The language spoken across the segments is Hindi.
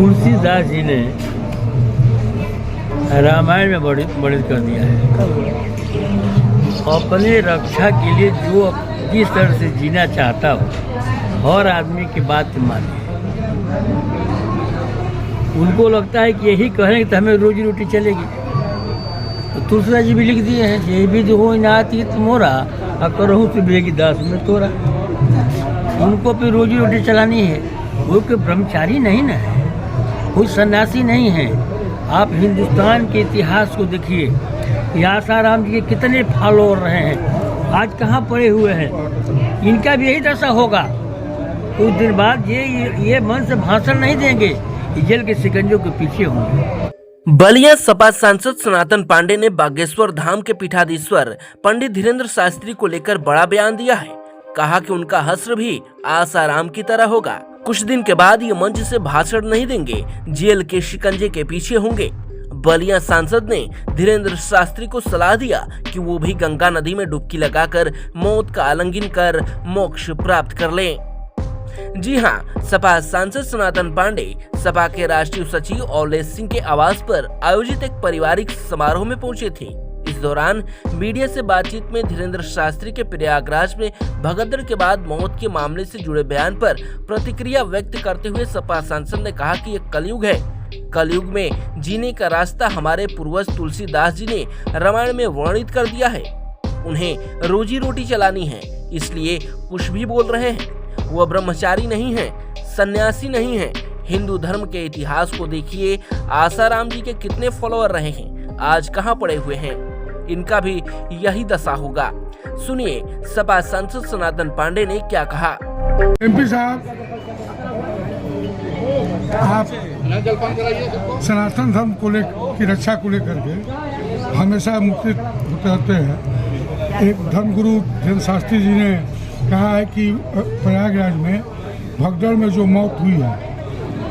तुलसीदास जी ने रामायण में वर्णित कर दिया है। अपने रक्षा के लिए जो जिस तरह से जीना चाहता हो हर आदमी की बात माने। उनको लगता है कि यही कहेंगे तो हमें रोजी रोटी चलेगी। तो तुलसीदास जी भी लिख दिए हैं, ये भी जो हो नाती मोरा और करहूँ तो बेगी दास में तोरा। उनको भी रोजी रोटी चलानी है। वो कोई ब्रह्मचारी नहीं ना है, कोई सन्यासी नहीं है। आप हिंदुस्तान के इतिहास को देखिए, आसाराम जी के कितने फॉलोअर रहे हैं, आज कहाँ पड़े हुए हैं। इनका भी यही दशा होगा। कुछ दिन बाद ये मन से भाषण नहीं देंगे, जेल के शिकंजों के पीछे होंगे। बलिया सपा सांसद सनातन पांडे ने बागेश्वर धाम के पीठाधीश्वर पंडित धीरेन्द्र शास्त्री को लेकर बड़ा बयान दिया है। कहा कि उनका हश्र भी आसाराम की तरह होगा। कुछ दिन के बाद ये मंच से भाषण नहीं देंगे, जेल के शिकंजे के पीछे होंगे। बलिया सांसद ने धीरेन्द्र शास्त्री को सलाह दिया कि वो भी गंगा नदी में डुबकी लगाकर मौत का आलिंगन कर मोक्ष प्राप्त कर लें। जी हां, सपा सांसद सनातन पांडे सपा के राष्ट्रीय सचिव औलेश सिंह के आवास पर आयोजित एक पारिवारिक समारोह में पहुंचे थे। इस दौरान मीडिया से बातचीत में धीरेन्द्र शास्त्री के प्रयागराज में भगदड़ के बाद मौत के मामले से जुड़े बयान पर प्रतिक्रिया व्यक्त करते हुए सपा सांसद ने कहा कि यह कलयुग है। कलयुग में जीने का रास्ता हमारे पूर्वज तुलसीदास जी ने रामायण में वर्णित कर दिया है। उन्हें रोजी रोटी चलानी है, इसलिए कुछ भी बोल रहे हैं। वह ब्रह्मचारी नहीं है, सन्यासी नहीं है। हिंदू धर्म के इतिहास को देखिए, आसाराम जी के कितने फॉलोअर रहे हैं, आज कहाँ पड़े हुए हैं। इनका भी यही दशा होगा। सुनिए सपा सांसद सनातन पांडे ने क्या कहा। एमपी साहब, आप सनातन धर्म की रक्षा को लेकर के हमेशा मुक्ति होते हैं। एक धर्मगुरु धीरेन्द्र शास्त्री जी ने कहा है कि प्रयागराज में भगदड़ में जो मौत हुई है,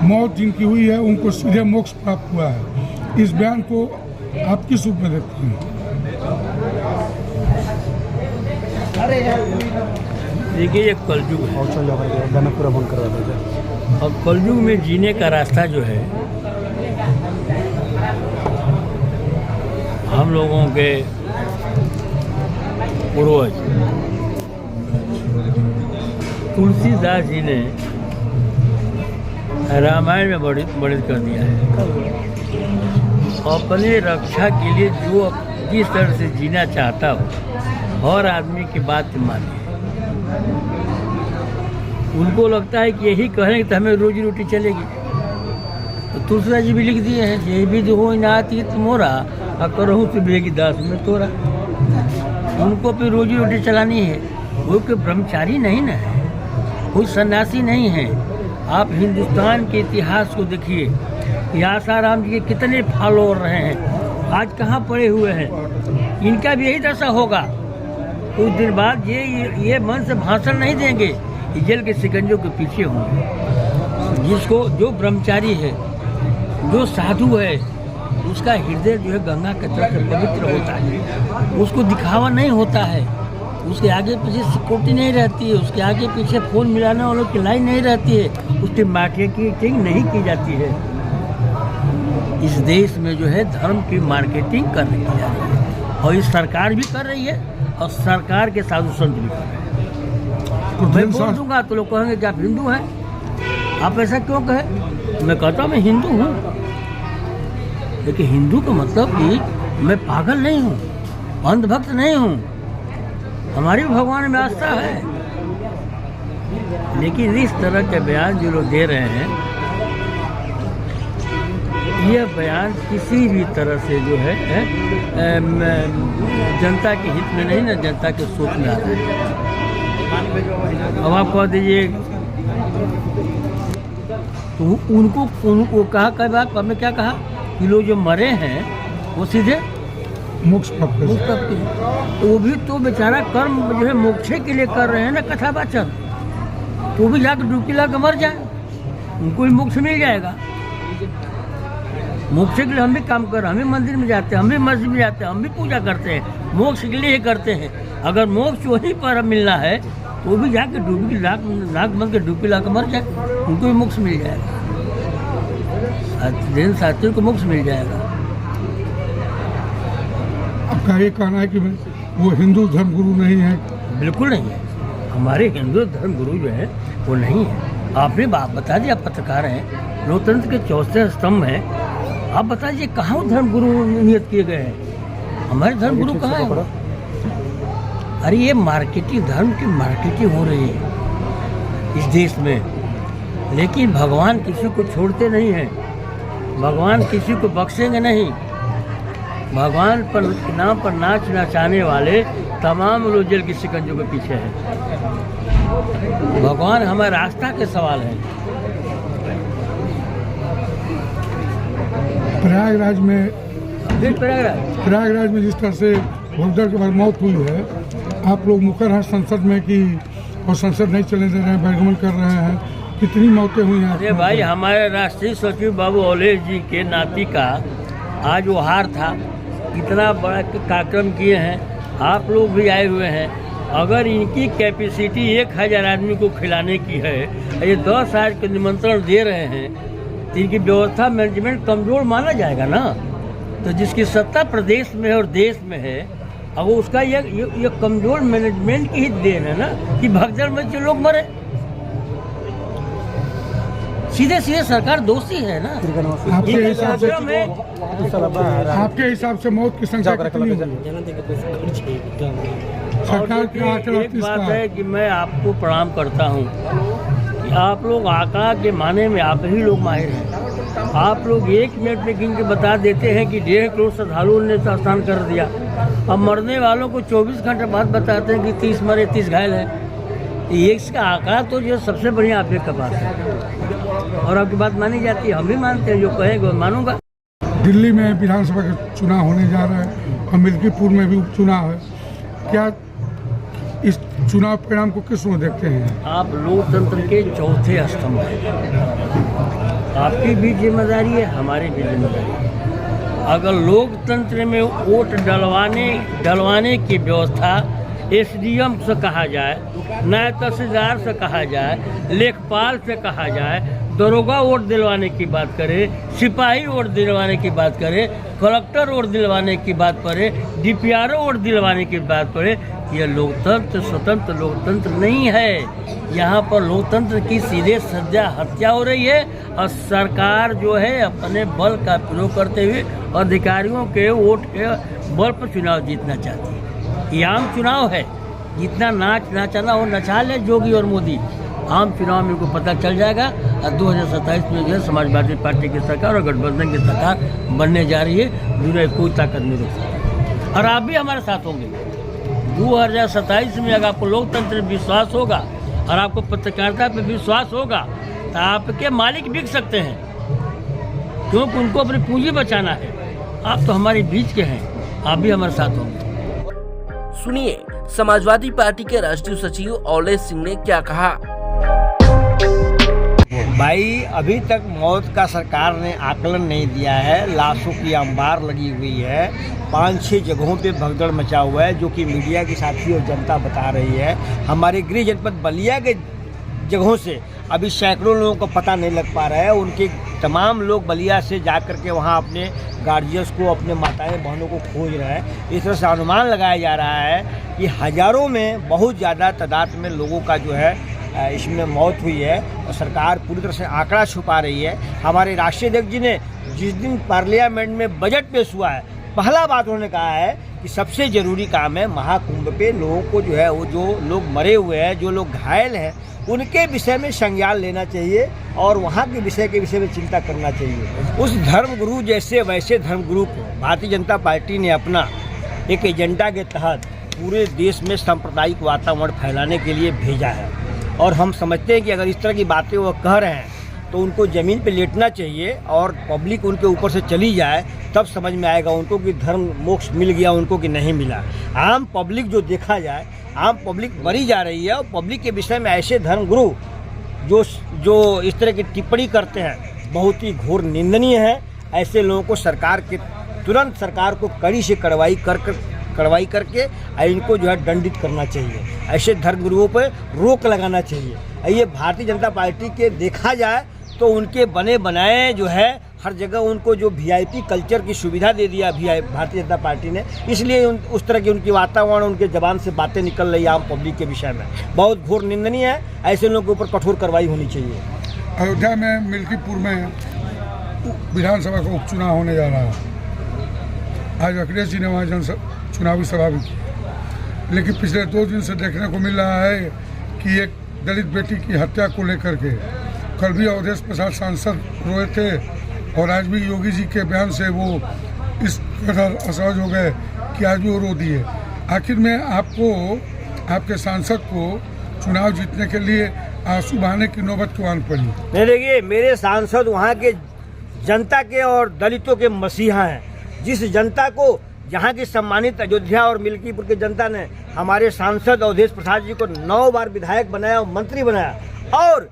मौत जिनकी हुई है उनको सीधे मोक्ष प्राप्त हुआ है। इस बयान को आप किस रूप में देखते हैं? देखिए, ये कलयुग है और कलयुग में जीने का रास्ता जो है हम लोगों के पूर्वज तुलसीदास जी ने रामायण में वर्णित कर दिया है। अपने रक्षा के लिए जो जिस तरह से जीना चाहता हो हर आदमी की बात माने। उनको लगता है कि यही कहेंगे तो हमें रोजी रोटी चलेगी। तो तुलसीदास जी भी लिख दिए हैं, ये भी जो हो नाती मोरा और करहूँ तो बेगी दास में तोरा। उनको भी रोजी रोटी चलानी है। वो कोई ब्रह्मचारी नहीं ना है, कोई सन्यासी नहीं है। आप हिंदुस्तान के इतिहास को देखिए, आसाराम जी के कितने फॉलोअर रहे हैं, आज कहाँ पड़े हुए हैं। इनका भी यही दशा होगा। कुछ दिन बाद ये मन से भाषण नहीं देंगे, जेल के शिकंजों के पीछे होंगे। जिसको जो ब्रह्मचारी है, जो साधु है, उसका हृदय जो है गंगा के तट से पवित्र होता है। उसको दिखावा नहीं होता है, उसके आगे पीछे सिक्योरिटी नहीं रहती है, उसके आगे पीछे फोन मिलाने वालों की लाइन नहीं रहती है, उसकी मार्केटिंग नहीं की जाती है। इस देश में जो है धर्म की मार्केटिंग कर रही जा रही है और इस सरकार भी कर रही है और सरकार के साधु संत भी कर रहे हैं। मैं बोल दूंगा तो लोग कहेंगे कि आप हिंदू हैं, आप ऐसा क्यों कहे। मैं कहता हूँ मैं हिंदू हूँ, लेकिन हिंदू का मतलब कि मैं पागल नहीं हूँ, अंधभक्त नहीं हूँ। हमारी भगवान में आस्था है। लेकिन इस तरह के बयान जो लोग दे रहे हैं, यह बयान किसी भी तरह से जो है जनता के हित में नहीं ना, जनता के सोच में आता है। अब आप कह दीजिए तो उनको कहा कई बार हमने क्या कहा कि लोग जो मरे हैं वो सीधे मोक्ष प्राप्त तो वो भी तो बेचारा कर्म जो है मोक्ष के लिए कर रहे हैं ना, कथावाचक। तो भी जाकर डुबकी ला के मर जाए, उनको भी मोक्ष मिल जाएगा। मोक्ष के लिए हम भी काम कर रहे हैं, हम भी मंदिर में जाते हैं, हम भी मस्जिद में जाते हैं, हम भी पूजा करते हैं, मोक्ष के लिए ही करते हैं। अगर मोक्ष वहीं पर मिलना है तो भी जाके डुबकी लाख मत के डुबकी ला के मर जाए, उनको भी मोक्ष मिल जाएगा। धीरेन्द्र शास्त्री को मोक्ष मिल जाएगा। आपका ये कहना है कि वो हिंदू धर्मगुरु नहीं है? बिल्कुल नहीं है, हमारे हिंदू धर्मगुरु जो है वो नहीं है। आपने बात बता दी, आप पत्रकार हैं, लोकतंत्र के चौथे स्तंभ हैं, आप बता दीजिए कहाँ वो धर्मगुरु नियत किए गए हैं? हमारे धर्मगुरु कहाँ है? अरे ये मार्केटिंग, धर्म की मार्केटिंग हो रही है इस देश में, लेकिन भगवान किसी को छोड़ते नहीं हैं, भगवान किसी को बख्शेंगे नहीं। भगवान पर के नाम पर नाच नचाने वाले तमाम लोग जेल की शिकंजों के पीछे हैं। भगवान हमारे आस्था के सवाल है। प्रयागराज में जिस तरह से भगदड़ के बाद मौत हुई है, आप लोग मुकर हैं संसद में कि और संसद नहीं चलने दे रहे हैं, बहिर्गमन कर रहे हैं, कितनी मौतें हुई हैं? अरे भाई, हमारे राष्ट्रीय सचिव बाबू औलेश जी के नाती का आज वो हार था, इतना बड़ा कार्यक्रम किए हैं, आप लोग भी आए हुए हैं। अगर इनकी कैपेसिटी 1000 आदमी को खिलाने की है, ये 10 आज के निमंत्रण दे रहे हैं, तो इनकी व्यवस्था मैनेजमेंट कमजोर माना जाएगा ना। तो जिसकी सत्ता प्रदेश में है और देश में है, अब वो उसका ये कमजोर मैनेजमेंट की ही देन है ना कि भगदड़ में जो लोग मरे। सीधे सीधे सरकार दोषी है ना। आपके हिसाब से मौत की संख्या कितनी है? सरकार की आंकड़ा एक बात है कि मैं आपको प्रणाम करता हूँ कि आप लोग आंकड़ा के माने में आप ही लोग माहिर हैं। आप लोग 1 मिनट में गिन के बता देते हैं कि 1.5 करोड़ श्रद्धालुओं ने स्नान कर दिया। अब मरने वालों को 24 घंटे बाद बताते हैं कि 30 मरे 30 घायल हैं। ये इसका आंकड़ा तो जो सबसे बढ़िया आप के पास है और आपकी बात मानी जाती है, हम भी मानते हैं, जो कहेंगे मानूंगा। दिल्ली में विधानसभा का चुनाव होने जा रहा है और मिल्कीपुर में भी उपचुनाव है, क्या इस चुनाव परिणाम को किस में देखते हैं? आप लोकतंत्र के चौथे स्तंभ हैं, आपकी भी जिम्मेदारी है, हमारी भी जिम्मेदारी है। अगर लोकतंत्र में वोट डलवाने की व्यवस्था एसडीएम से कहा जाए, नायब तहसीलदार से कहा जाए, लेखपाल से कहा जाए, दरोगा वोट दिलवाने की बात करे, सिपाही वोट दिलवाने की बात करे, कलेक्टर वोट दिलवाने की बात करे, डीपीआरओ वोट दिलवाने की बात करे, यह लोकतंत्र स्वतंत्र लोकतंत्र नहीं है। यहाँ पर लोकतंत्र की सीधे सजा हत्या हो रही है और सरकार जो है अपने बल का प्रयोग करते हुए अधिकारियों के वोट के बल पर चुनाव जीतना चाहती है। ये आम चुनाव है, जितना नाचना हो नचा ले जोगी और मोदी। आम चुनाव में को पता चल जाएगा और 2027 में जो है समाजवादी पार्टी की सरकार और गठबंधन की सरकार बनने जा रही है। दुनिया की कोई ताकत नहीं रोक सकती और आप भी हमारे साथ होंगे। 2027 में अगर आपको लोकतंत्र में विश्वास होगा और आपको पत्रकारिता पे विश्वास होगा तो आपके मालिक बिक सकते हैं, क्योंकि उनको अपनी पूंजी बचाना है। आप तो हमारे बीच के हैं, आप भी हमारे साथ होंगे। सुनिए समाजवादी पार्टी के राष्ट्रीय सचिव औलेश सिंह ने क्या कहा। भाई, अभी तक मौत का सरकार ने आकलन नहीं दिया है। लाशों की अंबार लगी हुई है, 5-6 जगहों पे भगदड़ मचा हुआ है, जो कि मीडिया के साथी और जनता बता रही है। हमारे गृह जनपद बलिया के जगहों से अभी सैकड़ों लोगों को पता नहीं लग पा रहा है। उनके तमाम लोग बलिया से जा कर के वहाँ अपने गार्जियंस को, अपने माताएं बहनों को खोज रहे हैं। इस तरह से अनुमान लगाया जा रहा है कि हज़ारों में, बहुत ज़्यादा तादाद में लोगों का जो है इसमें मौत हुई है और सरकार पूरी तरह से आंकड़ा छुपा रही है। हमारे राष्ट्रीय अध्यक्ष जी ने जिस दिन पार्लियामेंट में बजट पेश हुआ है, पहला बात उन्होंने कहा है कि सबसे ज़रूरी काम है महाकुंभ पे लोगों को जो है, वो जो लोग मरे हुए हैं, जो लोग घायल हैं, उनके विषय में संज्ञान लेना चाहिए और वहाँ के विषय में चिंता करना चाहिए। उस धर्मगुरु जैसे वैसे धर्मगुरु को भारतीय जनता पार्टी ने अपना एक एजेंडा के तहत पूरे देश में सांप्रदायिक वातावरण फैलाने के लिए भेजा है और हम समझते हैं कि अगर इस तरह की बातें वो कह रहे हैं तो उनको ज़मीन पे लेटना चाहिए और पब्लिक उनके ऊपर से चली जाए, तब समझ में आएगा उनको कि धर्म मोक्ष मिल गया उनको कि नहीं मिला। आम पब्लिक जो देखा जाए, आम पब्लिक मरी जा रही है और पब्लिक के विषय में ऐसे धर्मगुरु जो इस तरह की टिप्पणी करते हैं, बहुत ही घोर निंदनीय है। ऐसे लोगों को सरकार के तुरंत सरकार को कड़ी से कार्रवाई करके इनको जो है दंडित करना चाहिए। ऐसे धर्मगुरुओं पर रोक लगाना चाहिए। ये भारतीय जनता पार्टी के देखा जाए तो उनके बने बनाए जो है हर जगह उनको जो वीआईपी कल्चर की सुविधा दे दिया भारतीय जनता पार्टी ने, इसलिए उस तरह की उनकी वातावरण, उनके जबान से बातें निकल रही आम पब्लिक के विषय में, बहुत घोर निंदनीय है। ऐसे लोगों के ऊपर कठोर कार्रवाई होनी चाहिए। अयोध्या में मिल्कीपुर में विधानसभा का उपचुनाव होने जा रहा है। आज अखिलेश जी ने वहाँ चुनावी सभा भी की, लेकिन पिछले 2 दिन से देखने को मिल रहा है कि एक दलित बेटी की हत्या को लेकर के कल भी अवधेश प्रसाद सांसद रोए थे और आज भी योगी जी के बयान से वो इस कदर असहज हो गए कि आज भी वो रो दिए। आखिर में आपको, आपके सांसद को चुनाव जीतने के लिए आंसू बहाने की नौबत क्यों आनी पड़ी? नहीं, देखिए, मेरे सांसद वहाँ के जनता के और दलितों के मसीहा हैं। जिस जनता को, यहाँ की सम्मानित अयोध्या और मिल्कीपुर की जनता ने हमारे सांसद अवधेश प्रसाद जी को 9 बार विधायक बनाया और मंत्री बनाया, और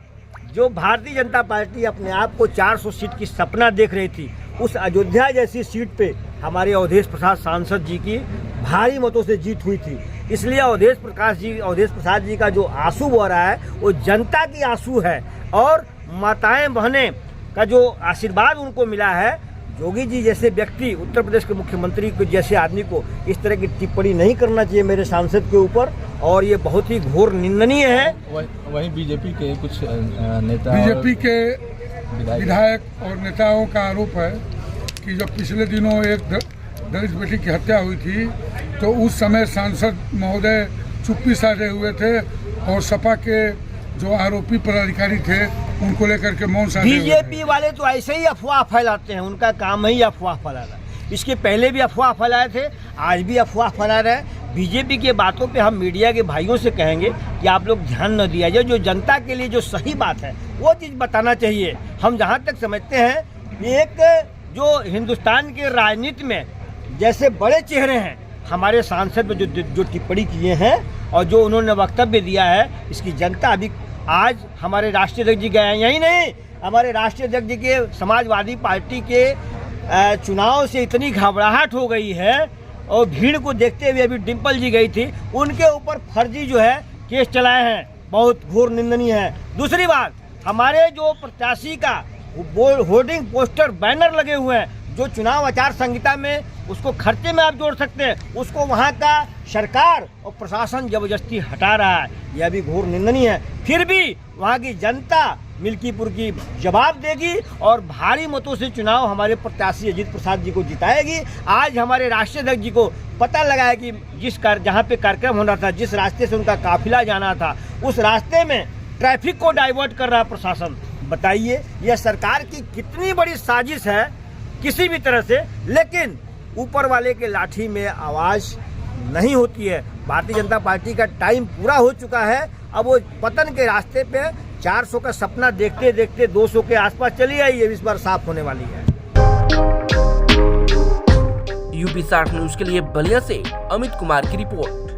जो भारतीय जनता पार्टी अपने आप को 400 सीट की सपना देख रही थी, उस अयोध्या जैसी सीट पे हमारे अवधेश प्रसाद सांसद जी की भारी मतों से जीत हुई थी। इसलिए अवधेश प्रसाद जी का जो आंसू बह रहा है वो जनता की आंसू है, और माताएं बहनें का जो आशीर्वाद उनको मिला है। योगी जी जैसे व्यक्ति, उत्तर प्रदेश के मुख्यमंत्री को जैसे आदमी को इस तरह की टिप्पणी नहीं करना चाहिए मेरे सांसद के ऊपर, और ये बहुत ही घोर निंदनीय है। वहीं बीजेपी के कुछ नेता, बीजेपी के विधायक और नेताओं का आरोप है कि जब पिछले दिनों एक दलित बेटी की हत्या हुई थी तो उस समय सांसद महोदय चुप्पी साधे हुए थे और सपा के जो आरोपी पदाधिकारी थे उनको लेकर के मौन साधे हुए थे। बीजेपी वाले तो ऐसे ही अफवाह फैलाते हैं, उनका काम ही अफवाह फैलाना। इसके पहले भी अफवाह फैलाए थे, आज भी अफवाह फैला रहे हैं। बीजेपी के बातों पे हम मीडिया के भाइयों से कहेंगे कि आप लोग ध्यान न दिया जाए, जो जनता के लिए जो सही बात है वो चीज़ बताना चाहिए। हम जहाँ तक समझते हैं, एक जो हिंदुस्तान के राजनीति में जैसे बड़े चेहरे हैं, हमारे सांसद में जो टिप्पणी किए हैं और जो उन्होंने वक्तव्य दिया है, इसकी जनता अभी आज हमारे राष्ट्रीय अध्यक्ष जी गए, यही नहीं, हमारे राष्ट्रीय अध्यक्ष जी के समाजवादी पार्टी के चुनाव से इतनी घबराहट हो गई है, और भीड़ को देखते हुए अभी डिम्पल जी गई थी, उनके ऊपर फर्जी जो है केस चलाए हैं, बहुत घोर निंदनीय है। दूसरी बात, हमारे जो प्रत्याशी का होर्डिंग पोस्टर बैनर लगे हुए हैं, जो चुनाव आचार संहिता में उसको खर्चे में आप जोड़ सकते हैं, उसको वहाँ का सरकार और प्रशासन जबरदस्ती हटा रहा है, यह भी घोर निंदनीय है। फिर भी वहाँ की जनता मिल्कीपुर की जवाब देगी और भारी मतों से चुनाव हमारे प्रत्याशी अजीत प्रसाद जी को जिताएगी। आज हमारे राष्ट्रीय अध्यक्ष जी को पता लगा है कि जहाँ पे कार्यक्रम होना था, जिस रास्ते से उनका काफिला जाना था, उस रास्ते में ट्रैफिक को डाइवर्ट कर रहा है प्रशासन। बताइए, यह सरकार की कितनी बड़ी साजिश है किसी भी तरह से, लेकिन ऊपर वाले के लाठी में आवाज़ नहीं होती है। भारतीय जनता पार्टी का टाइम पूरा हो चुका है, अब वो पतन के रास्ते पे 400 का सपना देखते देखते 200 के आसपास चली आई है, इस बार साफ होने वाली है। यूपी 60 न्यूज के लिए बलिया से अमित कुमार की रिपोर्ट।